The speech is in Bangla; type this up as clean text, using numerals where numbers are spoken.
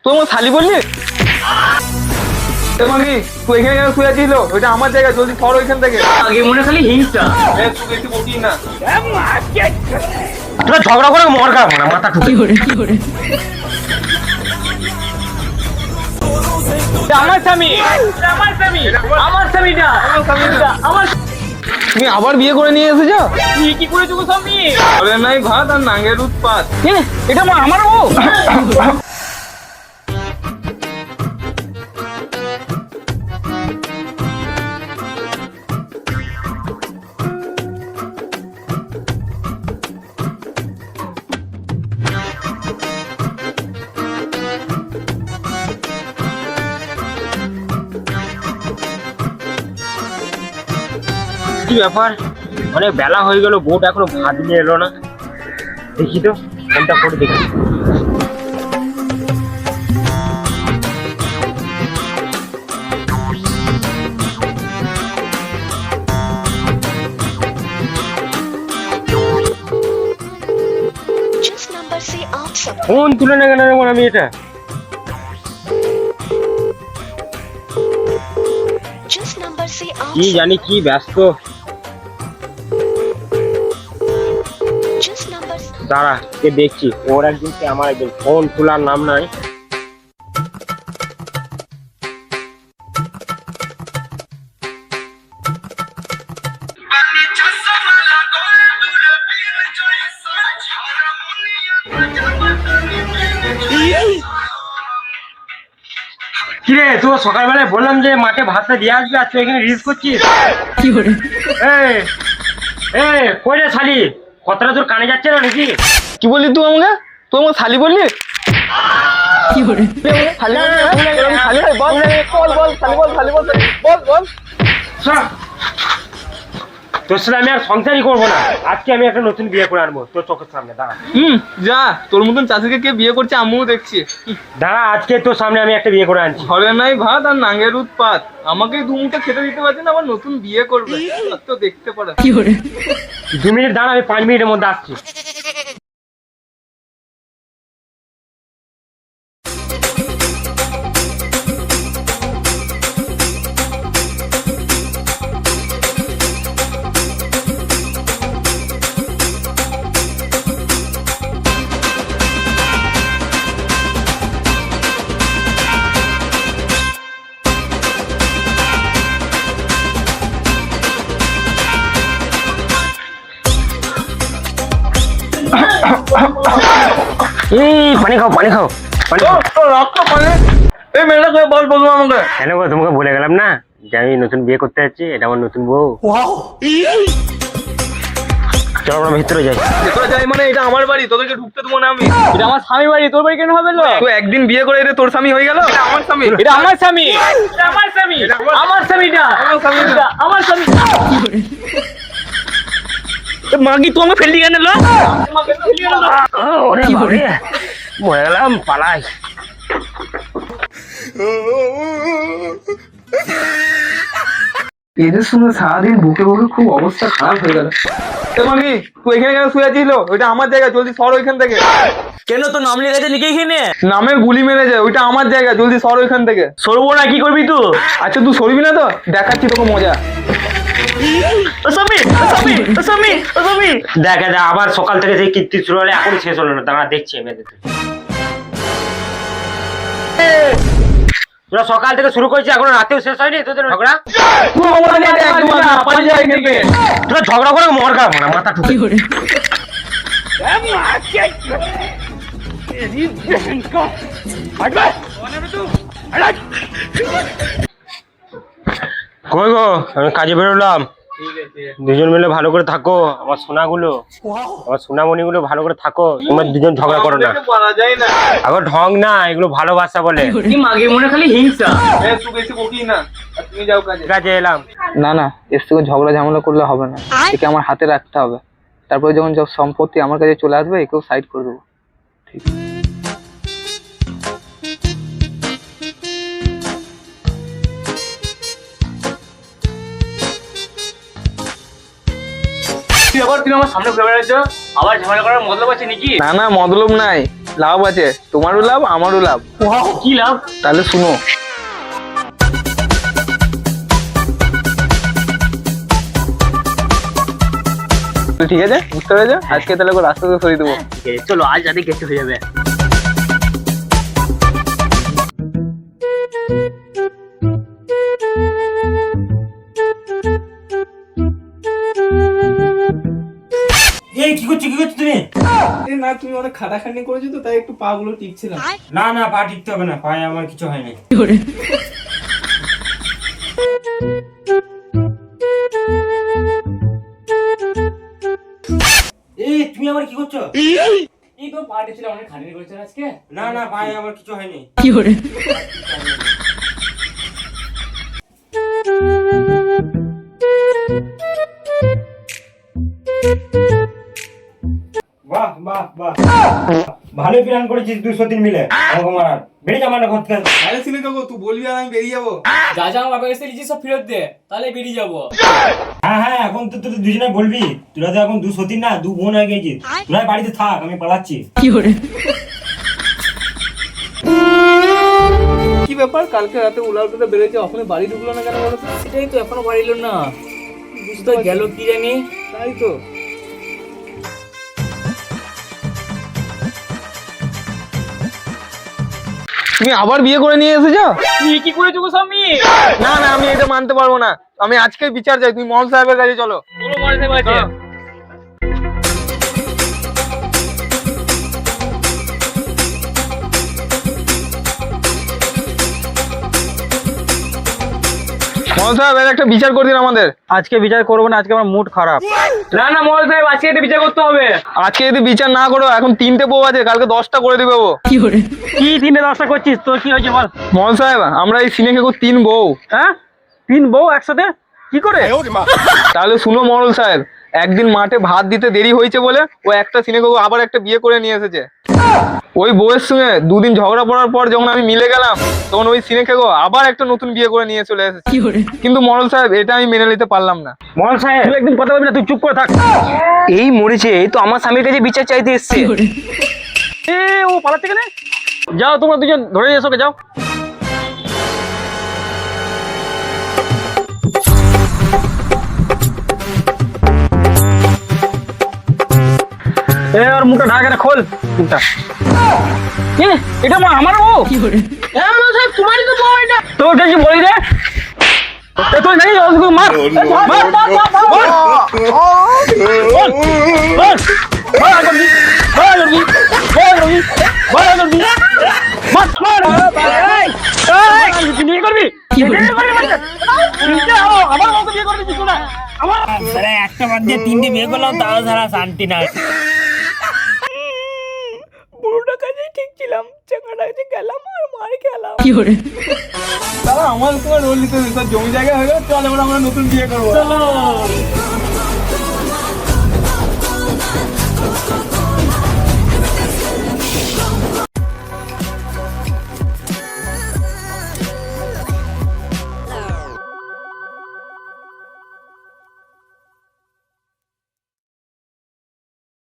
তুই আমার শালি বললি? মাগি তুই এখানে কেন শুয়ে ছিল? ওইটা আমার জায়গা, জলদি সর ওইখান থেকে। আগে মনে খালি হিংসা। তুই বেশি বকিস না। তোরা ঝগড়া করে মর গা না মাথা ঠুকে। আমার স্বামী, আমার স্বামী, আমার স্বামীটা, আমার। তুমি আবার বিয়ে করে নিয়ে এসেছো? কি করেছো গো স্বামী? আরে নাই ভাত আর নাঙ্গের উৎপাত। এটা আমার বউ। কি ব্যাপার, অনেক বেলা হয়ে গেল, বোট এখনো ভাত নিয়ে এলো না। দেখি তো ফোনটা করে দেখি। ফোন তুলে না কেন আমি এটা? কি জানি কি ব্যস্ত। দাঁড়া কে দেখছি, ওর একদিন কে আমার একদিন, ফোন তোলার নাম নাই। কিরে তুই সকালবেলায় বললাম যে মাঠে ভাতটা দিয়ে আসবে, আর তুই এখানে রিলস করছিস? কি করে কই রে শালি, কথাটা তোর কানে যাচ্ছে না নাকি? কি বললি তুই আমাকে? তুই আমার শালি বললি? কি করে শালি বল, বল বল শালি বল, শালি বল, বল বল। তোর সাথে আমি আর সংসারই করবো না, আজকে আমি একটা নতুন বিয়ে করে আনবো তোর চোখের সামনে। দাঁড়া। যা, তোর মতন চাষিকে কে বিয়ে করছে আমিও দেখছি। দাঁড়া, আজকে তোর সামনে আমি একটা বিয়ে করে আনছি। ঘরে নাই ভাত আর নাঙ্গের উৎপাত, আমাকে দুমুঠে খেতে দিতে পারছে না, আবার নতুন বিয়ে করবে। তো দেখতে পারে। 2 মিনিট দাঁড়া, আমি 5 মিনিটের মধ্যে আসছি। পানি খাও, পানি খাও, পানি খাও। এই মেয়েটাকে বল, বলবো আমাকে। কেন গো, তোমাকে বলে গেলাম না যে আমি নতুন বিয়ে করতে যাচ্ছি, এটা আমার নতুন বউ। চলো আমরা ভিতরে যাই। ভেতরে যাই মানে? এটা আমার বাড়ি, তোদেরকে ঢুকতে দেবো না আমি। এটা আমার স্বামী বাড়ি, তোর বাড়ি কেন হবে? তুই একদিন বিয়ে করে এটা তোর স্বামী হয়ে গেল? এটা আমার স্বামী, এটা আমার স্বামী, এটা আমার স্বামী, আমার স্বামীটা, আমার স্বামী। মাগি তুই আমাকে ফেললি কেন? মরে গেলাম, পালাই। এদের সঙ্গে সারাদিন বুকে বুকে খুব অবস্থা খারাপ হয়ে গেল। মাগি তুই এখানে কেন শুয়ে ছিল? ওইটা আমার জায়গা, জলদি সর ওইখান থেকে। কেন তো নাম লেগেছে নাকি এখানে? নামের গুলি মেরেছে, ওইটা আমার জায়গা, জলদি সর ওইখান থেকে। সরবো না, কি করবি তুই? আচ্ছা তুই সরবি না তো, দেখাচ্ছি তোকে মজা। দেখ আবার সকাল থেকে সেই কীর্তি শুরু হলে এখনই শেষ হলো না। দাঁড়া দেখছি আমি। তোরা সকাল থেকে শুরু করেছিস, এখন রাতেও শেষ হয়নি তোদের ঝগড়া? তোরা ঝগড়া করে মর গা না মাথা ঠুকে। কই গো, আমি কাজে বেরোলাম। দুজন মিলে ভালো করে থাকো, আমার সোনাগুলো, আমার সোনামণি গুলো ভালো করে থাকো। তোমরা দুজন ঝগড়া করো না। আবার ঢং না, এগুলো ভালোবাসা বলে। কি মাগে মনে খালি হিংসা। তুই বেশি বকিস না, তুমি যাও কাজে। কাজে এলাম। না না, এর থেকে ঝগড়া ঝামেলা করলে হবে না, একে আমার হাতে রাখতে হবে। তারপরে যখন সব সম্পত্তি আমার কাছে চলে আসবে, একেও সাইড করে দেবো। ঠিক তুই আবার তুমি আমার সামনে ঘুরে বেড়াচ্ছ, আবার ঝামেলা করার মতলব আছে নাকি? না না, মতলব নাই। লাভ আছে, তোমারও লাভ আমারও লাভ। কি লাভ? তাহলে শুনো, ঠিক আছে বুঝতে পেরেছো? আজকে তাহলে ওকে রাস্তা থেকে সরিয়ে দেবো। চলো আজ রাতে কেটে হয়ে যাবে। এই কি করছো তুমি? না তুমি অনেক খাটাখাটনি করেছো তো, তাই একটু পা গুলো টিকছিলাম। না না, পা টিকতে হবে না, পায়ে আমার কিছু হয়নি। এই তুমি আমার কি করছো? এই তো পার্টি ছিল, অনেক খাটনি করেছেন আজকে। না না, পায়ে আমার কিছু হয়নি। বাহ বাহ বাহ, ভালো প্ল্যান করেছিস 203 মিলে আমাকে মারার। বেরিয়ে যা আমার ঘর থেকে। আরে ছিলে কাকু, তুই বলবি আর আমি বেরিয়ে যাবো। যা যা আমার বাবার কাছে লিচি সব ফেরত দে, তাহলে বেরিয়ে যাবো। হ্যাঁ হ্যাঁ, এখন তো তুই দুজনে বলবি, তোরা তো এখন 203 না 2 বোন হয়ে গেছিস। তোরা বাড়িতে থাক, আমি পালাচ্ছি। কি ব্যাপার, কালকে রাতে উলাউটাতে বেড়েছে, ওখানে বাড়ি ঢুকলো না কেন বলো তো? সেটাই তো, এখনো বাড়ি এলো না, বুঝতে গেল কি জানি। তাই তো। তুমি আবার বিয়ে করে নিয়ে এসেছো? তুই কি করেছো গো স্বামী? না না, আমি এটা মানতে পারবো না। আমি আজকে বিচার চাই, তুমি মহল সাহেবের কাছে চলো। তোর বাড়িতে বাড়িতে মহল সাহেব, এর একটা বিচার করে দিন আমাদের। আজকে বিচার করবো না, আজকে আমার মুড খারাপ। না না মহল সাহেব, আজকে এটা বিচার করতে হবে। আজকে যদি বিচার না করো, এখন 3টে বউ আছে, কালকে 10টা করে দিবে ও। কি 3 10টা করছিস? তোর কি হয়েছে বল? মহল সাহেব, আমরা এই সিনে খেকো 3 বউ। হ্যাঁ, 3 বউ একসাথে কি করে? তাহলে শুনো মহল সাহেব, একদিন মাঠে ভাত দিতে দেরি হয়েছে বলে ও একটা সিনে খেকো আবার একটা বিয়ে করে নিয়ে এসেছে। ওই বউয়ের সঙ্গে 2 দিন ঝগড়া পড়ার পর যখন আমি মিলে গেলাম, তখন ওই সিনে খেকো আবার একটা নতুন বিয়ে করে নিয়ে চলে এসেছে। কিন্তু মহল সাহেব, এটা আমি মেনে নিতে পারলাম না। মহল সাহেব, তুই একদিন কথা বলবি না, তুই চুপ করে থাক। এই মরেছে, এই তো আমার স্বামীর কাছে বিচার চাইতে এসছে। এ ও পালাচ্ছে কেন? যাও তোমরা দুজন ধরে এসো, যাও। এ আর মুখটা ঢাকা খোল মুখটা। এটা আমার বউ? হ্যাঁ মহল সাহেব, তোমারই তো বউ এটা। তোর কাছে বলি রে, তুই জানিস মার মার মার একটা বাদ দিয়ে 3টে বিয়ে করলাম, তাও ছাড়া শান্তি নাই। পুরোটা কাজে ঠিক ছিলাম, চাকাটা কাছে গেলাম আর মার খেলাম। তারা আমার তোমার রোল নিতে জমি জায়গা হয়ে গেল, চল এবার আমরা নতুন বিয়ে করবো। চলো।